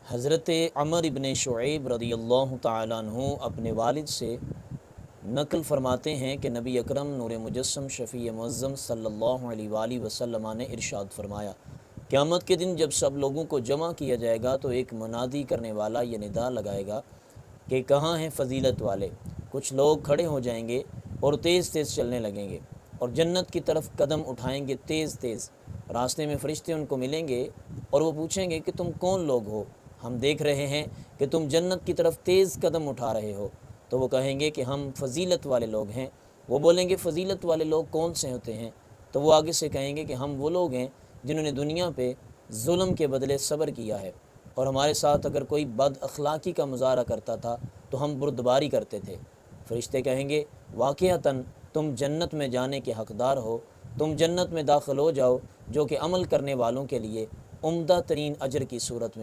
हज़रत अमर इब्न शुऐब रदियल्लाहु ताला अन्हु अपने वालिद से नकल फ़रमाते हैं कि नबी अकरम नूर मुजस्सम शफ़ी मुअज़्ज़म सल्लल्लाहु अलैहि वसल्लम ने इरशाद फ़रमाया, क़यामत के दिन जब सब लोगों को जमा किया जाएगा तो एक मुनादी करने वाला ये निदा लगाएगा कि कहाँ हैं फ़जीलत वाले। कुछ लोग खड़े हो जाएंगे और तेज़ तेज़ चलने लगेंगे और जन्नत की तरफ कदम उठाएंगे तेज़ तेज़। रास्ते में फ़रिश्ते उनको मिलेंगे और वो पूछेंगे कि तुम कौन लोग हो, हम देख रहे हैं कि तुम जन्नत की तरफ तेज़ कदम उठा रहे हो। तो वो कहेंगे कि हम फ़जीलत वाले लोग हैं। वो बोलेंगे फ़जीलत वाले लोग कौन से होते हैं? तो वो आगे से कहेंगे कि हम वो लोग हैं जिन्होंने दुनिया पे जुल्म के बदले सब्र किया है, और हमारे साथ अगर कोई बद अखलाक़ी का मुज़ाहरा करता था तो हम बुर्दबारी करते थे। फ़रिश्ते कहेंगे वाक़अतन तुम जन्नत में जाने के हक़दार हो, तुम जन्नत में दाखिल हो जाओ, जो कि अमल करने वालों के लिए उम्दा तरीन अजर की सूरत में